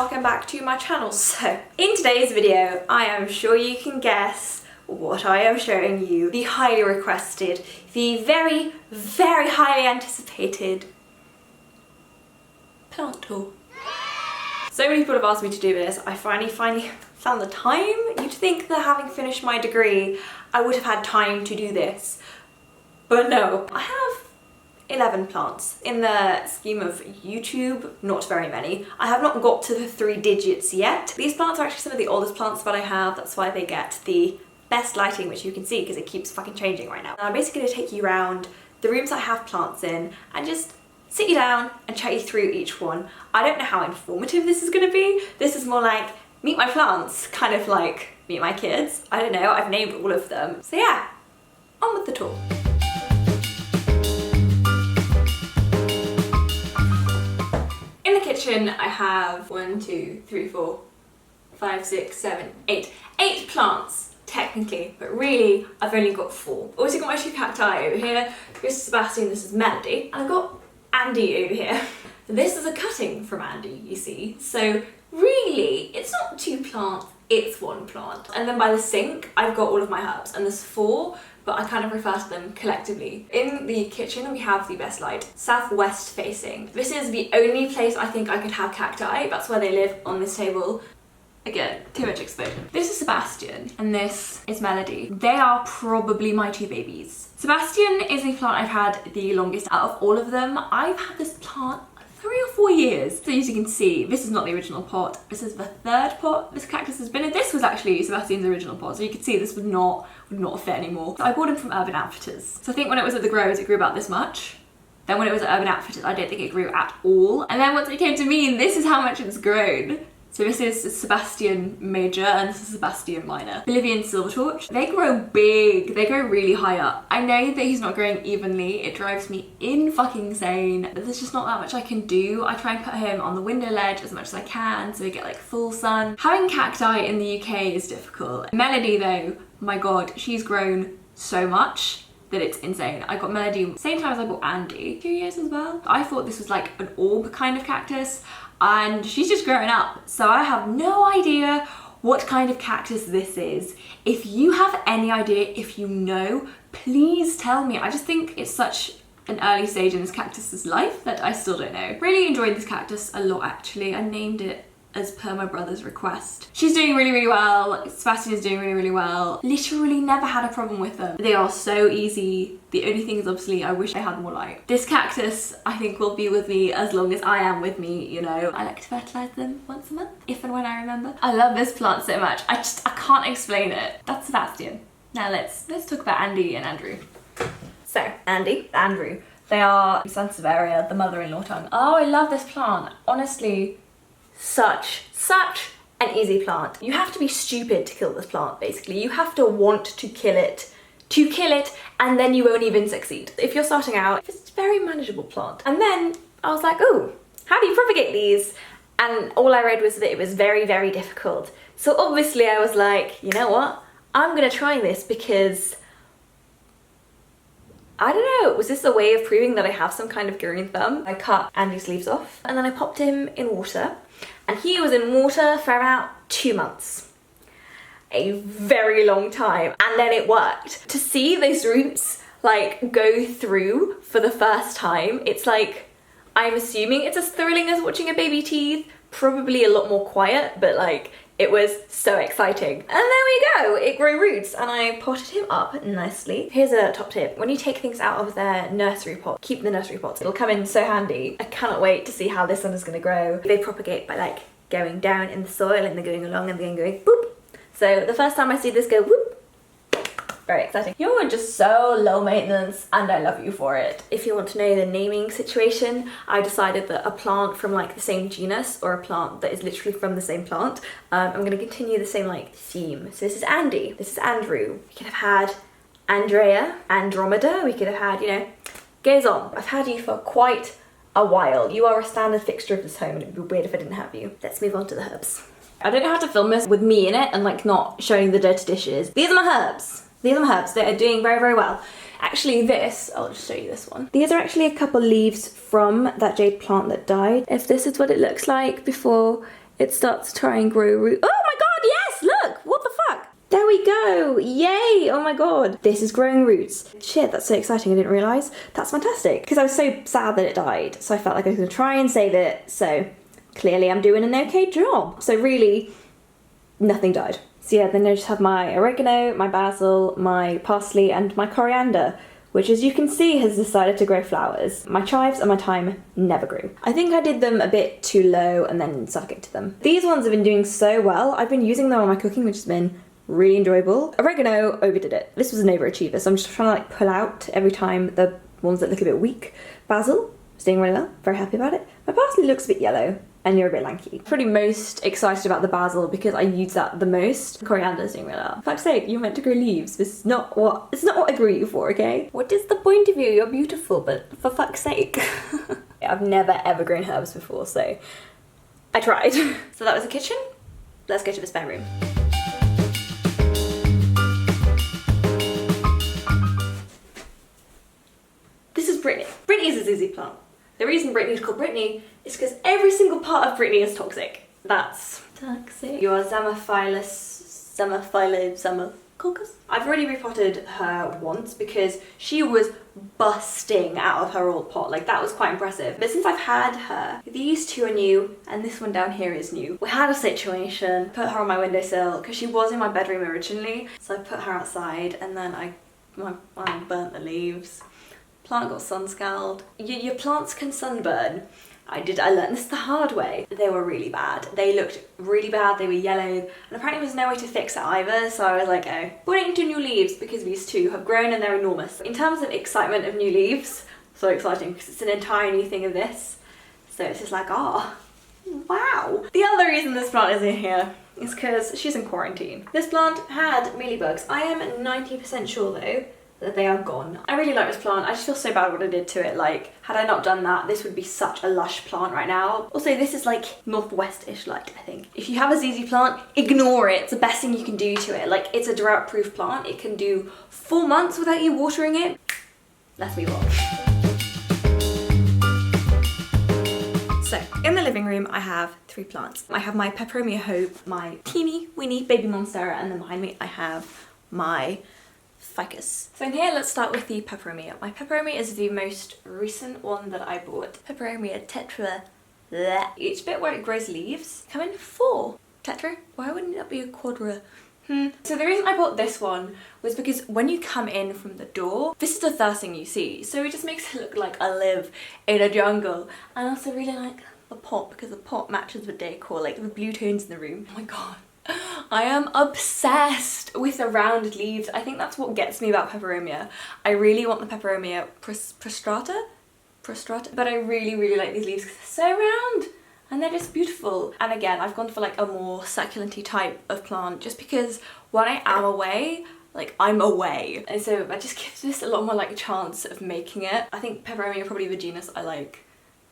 welcome back to my channel. So, in today's video, I am sure you can guess what I am showing you. The highly requested, the very, very highly anticipated plant tour. So many people have asked me to do this. I finally found the time. You'd think that having finished my degree, I would have had time to do this. But no, I have 11 plants. In the scheme of YouTube, not very many. I have not got to the 3 digits yet. These plants are actually some of the oldest plants that I have. That's why they get the best lighting, which you can see because it keeps fucking changing right now. And I'm basically going to take you around the rooms I have plants in and just sit you down and chat you through each one. I don't know how informative this is going to be. This is more like meet my plants, kind of like meet my kids. I don't know, I've named all of them. So yeah, on with the tour. In the kitchen I have 1, 2, 3, 4, 5, 6, 7, 8. 8 plants technically, but really I've only got 4. Also got my 2 cacti over here. This is Sebastian, this is Melody, and I've got Andy over here. This is a cutting from Andy, you see. So really, it's not 2 plants, it's 1 plant. And then by the sink, I've got all of my herbs, and there's 4, but I kind of refer to them collectively. In the kitchen, we have the best light, southwest facing. This is the only place I think I could have cacti. That's where they live, on this table. Again, too much exposure. This is Sebastian, and this is Melody. They are probably my 2 babies. Sebastian is the plant I've had the longest out of all of them. I've had this plant 3 or 4 years. So as you can see, this is not the original pot. This is the 3rd pot this cactus has been in. This was actually Sebastian's original pot, so you can see this would not fit anymore. So I bought him from Urban Outfitters. So I think when it was at the Growers, it grew about this much. Then when it was at Urban Outfitters, I don't think it grew at all. And then once it came to me, this is how much it's grown. So this is Sebastian Major and this is Sebastian Minor. Bolivian silver torch. They grow big, they grow really high up. I know that he's not growing evenly, it drives me fucking insane. There's just not that much I can do. I try and put him on the window ledge as much as I can so we get like full sun. Having cacti in the UK is difficult. Melody though, my god, she's grown so much that it's insane. I got Melody same time as I bought Andy, 2 years as well. I thought this was like an orb kind of cactus, and she's just growing up, so I have no idea what kind of cactus this is. If you have any idea, if you know, please tell me. I just think it's such an early stage in this cactus's life that I still don't know. Really enjoyed this cactus a lot actually. I named it as per my brother's request. She's doing really, really well. Sebastian is doing really, really well. Literally never had a problem with them. They are so easy. The only thing is obviously I wish I had more light. This cactus I think will be with me as long as I am with me, you know. I like to fertilize them once a month, if and when I remember. I love this plant so much. I can't explain it. That's Sebastian. Now let's talk about Andy and Andrew. So, Andy, Andrew, they are Sansevieria, the mother-in-law tongue. Oh, I love this plant. Honestly, such an easy plant. You have to be stupid to kill this plant, basically. You have to want to kill it, and then you won't even succeed. If you're starting out, it's a very manageable plant. And then I was like, oh, how do you propagate these? And all I read was that it was very, very difficult. So obviously I was like, you know what? I'm gonna try this because I don't know, was this a way of proving that I have some kind of green thumb? I cut Andy's leaves off and then I popped him in water, and he was in water for about 2 months. A very long time, and then it worked. To see those roots like go through for the first time, it's like, I'm assuming it's as thrilling as watching a baby teeth, probably a lot more quiet, but like, it was so exciting. And there we go, it grew roots and I potted him up nicely. Here's a top tip. When you take things out of their nursery pot, keep the nursery pots. It'll come in so handy. I cannot wait to see how this one is gonna grow. They propagate by like going down in the soil and they're going along and then going boop. So the first time I see this go whoop, very exciting. You're just so low maintenance and I love you for it. If you want to know the naming situation, I decided that a plant from like the same genus or a plant that is literally from the same plant, I'm gonna continue the same like theme. So this is Andy, this is Andrew. We could have had Andrea, Andromeda, we could have had, you know, goes on. I've had you for quite a while. You are a standard fixture of this home and it would be weird if I didn't have you. Let's move on to the herbs. I don't know how to film this with me in it and like not showing the dirty dishes. These are my herbs. These are my herbs. They are doing very, very well. Actually this, I'll just show you this one. These are actually a couple leaves from that jade plant that died. If this is what it looks like before it starts to try and grow root. Oh my god, yes, look, what the fuck? There we go, yay, oh my god. This is growing roots. Shit, that's so exciting, I didn't realise. That's fantastic, because I was so sad that it died, so I felt like I was going to try and save it, so clearly I'm doing an okay job. So really, nothing died. So yeah, then I just have my oregano, my basil, my parsley, and my coriander, which as you can see has decided to grow flowers. My chives and my thyme never grew. I think I did them a bit too low and then suffocated them. These ones have been doing so well. I've been using them on my cooking, which has been really enjoyable. Oregano overdid it. This was an overachiever, so I'm just trying to like pull out every time the ones that look a bit weak. Basil is doing really well, very happy about it. My parsley looks a bit yellow and you're a bit lanky. Pretty most excited about the basil because I use that the most. Coriander's doing really well. For fuck's sake, you're meant to grow leaves. This is not what, it's not what I grew you for, okay? What is the point of you? You're beautiful, but for fuck's sake. I've never ever grown herbs before, so I tried. So that was the kitchen. Let's go to the spare room. This is Brittany. Brittany is a Zizi plant. The reason Brittany is called Brittany is because every single part of Brittany is toxic. That's toxic. Your Zamophyllus. I've already repotted her once because she was busting out of her old pot. Like, that was quite impressive. But since I've had her, these two are new and this one down here is new. We had a situation, put her on my windowsill because she was in my bedroom originally. So I put her outside and then I burnt the leaves. Plant got sun scald. Your plants can sunburn. I learned this the hard way. They were really bad. They looked really bad, they were yellow, and apparently there was no way to fix it either, so I was like, oh. Putting into new leaves because these two have grown and they're enormous. In terms of excitement of new leaves, so exciting because it's an entire new thing of this. So it's just like, oh, wow. The other reason this plant is in here is because she's in quarantine. This plant had mealybugs. I am 90% sure though that they are gone. I really like this plant. I just feel so bad what I did to it. Like, had I not done that, this would be such a lush plant right now. Also, this is like northwest-ish light, I think. If you have a ZZ plant, ignore it. It's the best thing you can do to it. Like, it's a drought-proof plant. It can do 4 months without you watering it. Let's move on. So, in the living room, I have 3 plants. I have my Peperomia Hope, my teeny weeny baby Monstera, and then behind me I have my ficus. So in here, let's start with the Peperomia. My Peperomia is the most recent one that I bought. Peperomia tetra. Blech. Each bit where it grows leaves come in 4. Tetra? Why wouldn't that be a quadra? So the reason I bought this one was because when you come in from the door, this is the first thing you see. So it just makes it look like I live in a jungle. And I also really like the pot because the pot matches the decor, like the blue tones in the room. Oh my god. I am obsessed with the round leaves. I think that's what gets me about Peperomia. I really want the Peperomia prostrata, but I really like these leaves because they're so round and they're just beautiful. And again, I've gone for like a more succulent-y type of plant just because when I am away, like I'm away. And so that just gives this a lot more like chance of making it. I think Peperomia are probably the genus I like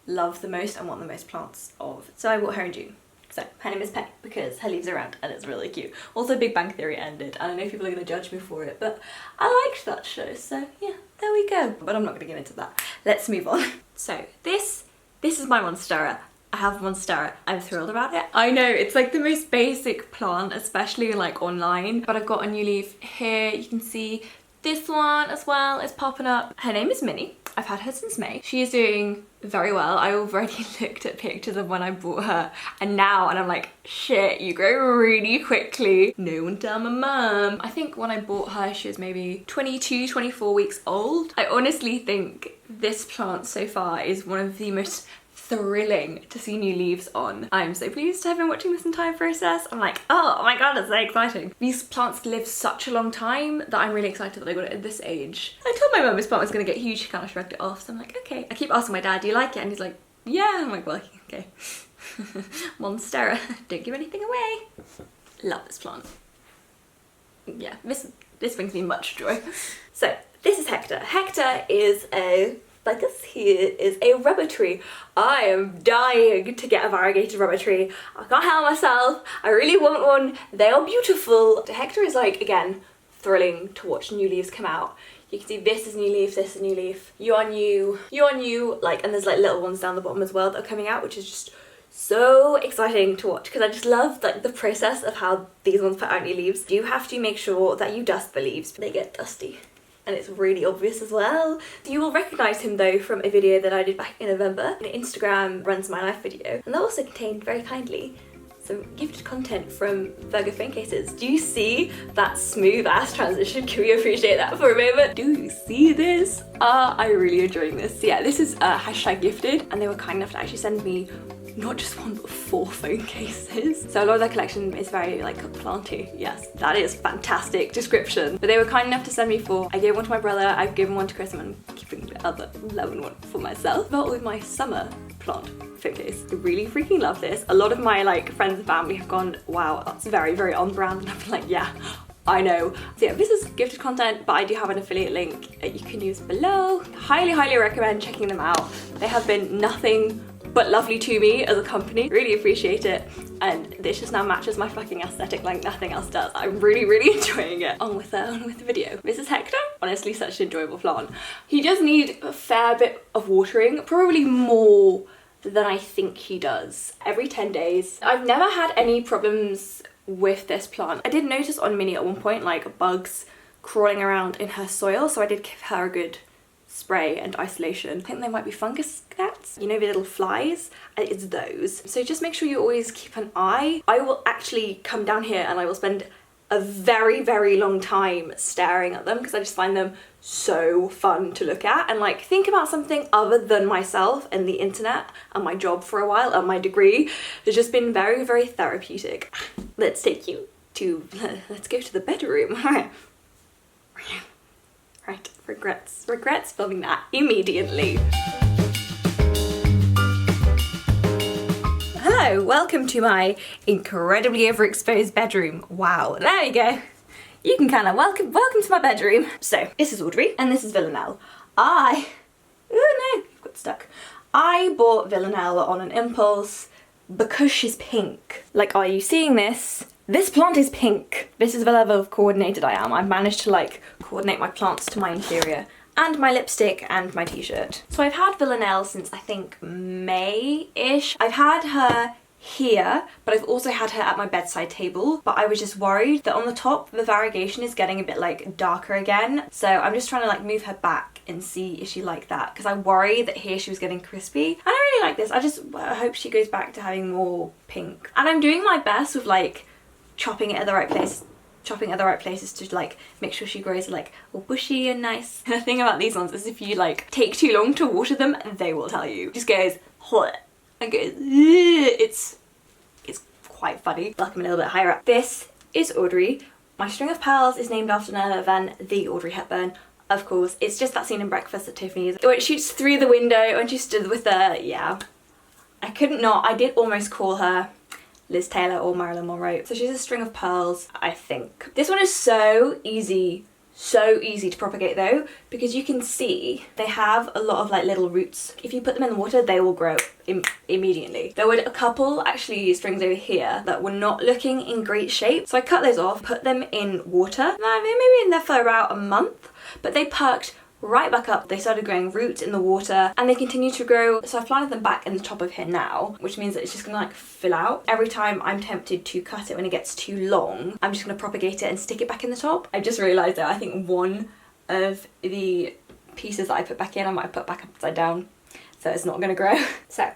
love the most and want the most plants of. So I bought her in June. So her name is Peg because her leaves are round and it's really cute. Also Big Bang Theory ended and I know people are going to judge me for it, but I liked that show, so yeah, there we go. But I'm not going to get into that. Let's move on. So this is my Monstera. I have Monstera. I'm thrilled about it. I know it's like the most basic plant, especially like online, but I've got a new leaf here. You can see this one as well is popping up. Her name is Minnie. I've had her since May. She is doing very well. I already looked at pictures of when I bought her and I'm like, shit, you grow really quickly. No one tell my mum. I think when I bought her, she was maybe 22, 24 weeks old. I honestly think this plant so far is one of the most thrilling to see new leaves on. I'm so pleased to have been watching this entire process. I'm like, oh my god, it's so exciting. These plants live such a long time that I'm really excited that I got it at this age. I told my mum this plant was gonna get huge, she kind of shrugged it off, so I'm like, okay. I keep asking my dad, do you like it? And he's like, yeah. I'm like, well, okay. Monstera, don't give anything away. Love this plant. Yeah, this brings me much joy. So, this is Hector. Hector is a ficus. He is a rubber tree. I am dying to get a variegated rubber tree. I can't help myself. I really want one. They are beautiful. Hector is like, again, thrilling to watch new leaves come out. You can see this is new leaf, this is new leaf. You are new, like, and there's like little ones down the bottom as well that are coming out, which is just so exciting to watch because I just love like the process of how these ones put out new leaves. You have to make sure that you dust the leaves. They get dusty and it's really obvious as well. You will recognise him though from a video that I did back in November, an Instagram runs my life video, and that also contained very kindly some gifted content from Virgo phone cases. Do you see that smooth ass transition? Can we appreciate that for a moment? Do you see this? I'm really enjoying this. Yeah, this is hashtag gifted, and they were kind enough to actually send me not just one but 4 phone cases. So a lot of their collection is very like planty. Yes, that is fantastic description. But they were kind enough to send me 4. I gave one to my brother, I've given one to Chris, and I'm keeping the other 11 one for myself. But with my summer plant phone case. I really freaking love this. A lot of my like friends and family have gone, wow, that's very, very on brand, and I've been like, yeah, I know. So yeah, this is gifted content, but I do have an affiliate link that you can use below. Highly, highly recommend checking them out. They have been nothing but lovely to me as a company. Really appreciate it, and this just now matches my fucking aesthetic like nothing else does. I'm really, really enjoying it. On with the video. This is Hector. Honestly, such an enjoyable plant. He does need a fair bit of watering, probably more than I think he does. Every 10 days. I've never had any problems with this plant. I did notice on Minnie at one point like bugs crawling around in her soil, so I did give her a good spray and isolation. I think they might be fungus gnats, you know, the little flies. It's those. So just make sure you always keep an eye. I will actually come down here and I will spend a very, very long time staring at them because I just find them so fun to look at and like think about something other than myself and the internet and my job for a while and my degree. It's just been very, very therapeutic. Let's go to the bedroom. Right, regrets filming that immediately. Hello, welcome to my incredibly overexposed bedroom. Wow, there you go. You can kind of welcome to my bedroom. So this is Audrey and this is Villanelle. Oh no, you've got stuck. I bought Villanelle on an impulse because she's pink. Like, are you seeing this? This plant is pink. This is the level of coordinated I am. I've managed to like coordinate my plants to my interior and my lipstick and my t-shirt. So I've had Villanelle since I think May-ish. I've had her here, but I've also had her at my bedside table, but I was just worried that on the top the variegation is getting a bit like darker again, so I'm just trying to like move her back and see if she like that, because I worry that here she was getting crispy, and I really like this. I just hope she goes back to having more pink, and I'm doing my best with like chopping it at the right place, chopping at the right places to like make sure she grows like all bushy and nice. And the thing about these ones is if you like take too long to water them, they will tell you. It just goes and goes, it's quite funny. Like I'm a little bit higher up. This is Audrey. My string of pearls is named after none other than the Audrey Hepburn. Of course, it's just that scene in Breakfast at Tiffany's where it shoots through the window and she stood with her, yeah. I couldn't not, I did almost call her Liz Taylor or Marilyn Monroe. So she's a string of pearls, I think. This one is so easy to propagate though, because you can see they have a lot of like little roots. If you put them in the water, they will grow immediately. There were a couple actually strings over here that were not looking in great shape, so I cut those off, put them in water. Now they may be in there for about a month, but they perked right back up. They started growing roots in the water and they continue to grow. So I've planted them back in the top of here now, which means that it's just gonna like fill out. Every time I'm tempted to cut it when it gets too long, I'm just gonna propagate it and stick it back in the top. I just realized that I think one of the pieces that I put back in, I might put back upside down, so it's not gonna grow. So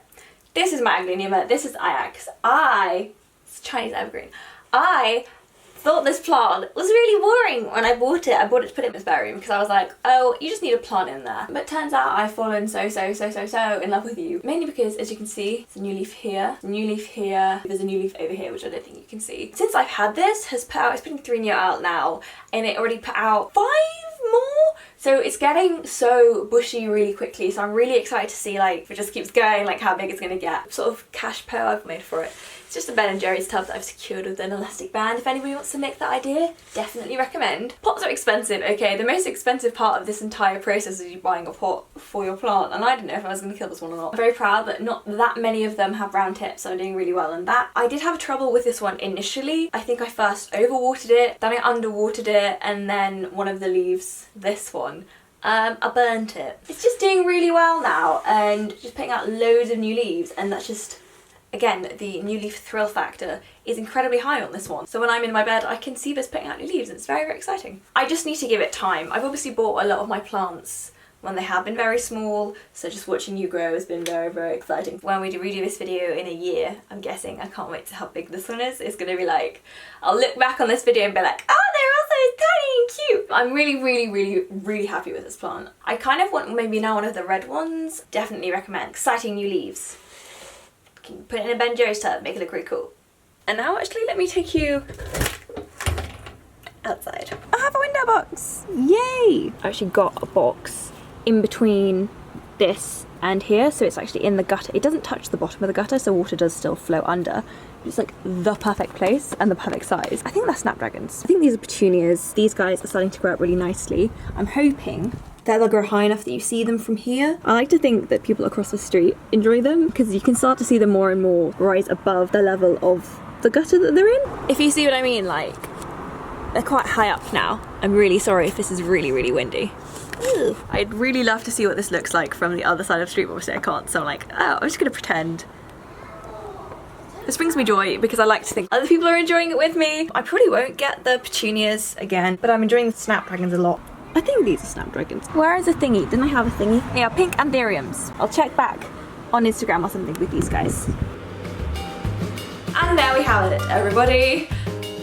this is my Angeline, this is Yaaaay. It's Chinese evergreen. I thought this plant was really boring when I bought it. I bought it to put it in my spare room because I was like, oh, you just need a plant in there. But turns out I've fallen so in love with you. Mainly because, as you can see, there's a new leaf here, a new leaf here, there's a new leaf over here, which I don't think you can see. Since I've had this, has put out, it's been 3 new out now, and it already put out 5 more. So it's getting so bushy really quickly, so I'm really excited to see like if it just keeps going, like how big it's gonna get. Sort of cash po I've made for it. It's just a Ben & Jerry's tub that I've secured with an elastic band. If anybody wants to make that idea, definitely recommend. Pots are expensive, okay? The most expensive part of this entire process is you buying a pot for your plant, and I didn't know if I was going to kill this one or not. I'm very proud that not that many of them have brown tips, so I'm doing really well in that. I did have trouble with this one initially. I think I first overwatered it, then I underwatered it, and then one of the leaves, this one, I burnt it. It's just doing really well now and just putting out loads of new leaves, and that's just, Again, the new leaf thrill factor is incredibly high on this one. So when I'm in my bed, I can see this putting out new leaves. It's very, very exciting. I just need to give it time. I've obviously bought a lot of my plants when they have been very small, so just watching you grow has been very, very exciting. When we redo this video in a year, I'm guessing, I can't wait to how big this one is. It's gonna be like, I'll look back on this video and be like, oh, they're all so tiny and cute. I'm really, really, really, really happy with this plant. I kind of want maybe now one of the red ones. Definitely recommend. Exciting new leaves. Can put it in a Ben Jerry's tub, make it look really cool. And now actually let me take you outside. I have a window box, yay! I actually got a box in between this and here, so it's actually in the gutter. It doesn't touch the bottom of the gutter, so water does still flow under. It's like the perfect place and the perfect size. I think they're snapdragons. I think these are petunias. These guys are starting to grow up really nicely. I'm hoping that they'll grow high enough that you see them from here. I like to think that people across the street enjoy them because you can start to see them more and more rise above the level of the gutter that they're in. If you see what I mean, like, they're quite high up now. I'm really sorry if this is really, really windy. Ew. I'd really love to see what this looks like from the other side of the street, but obviously I can't, so I'm like, oh, I'm just gonna pretend. This brings me joy because I like to think other people are enjoying it with me. I probably won't get the petunias again, but I'm enjoying the snapdragons a lot. I think these are snapdragons. Where is the thingy? Didn't I have a thingy? Yeah, pink anthuriums. I'll check back on Instagram or something with these guys. And there we have it, everybody.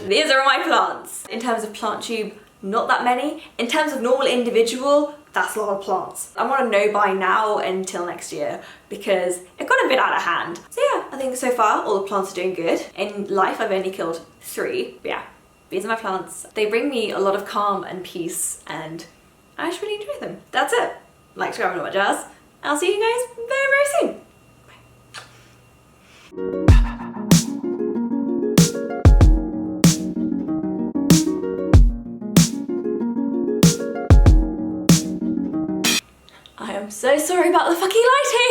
These are my plants. In terms of plant tube, not that many. In terms of normal individual, that's a lot of plants. I want to know by now until next year because it got a bit out of hand. So yeah, I think so far all the plants are doing good. In life I've only killed 3, but yeah, these are my plants. They bring me a lot of calm and peace and I just really enjoy them. That's it. Like, subscribe and all that jazz. I'll see you guys very, very soon. I am so sorry about the fucking lighting!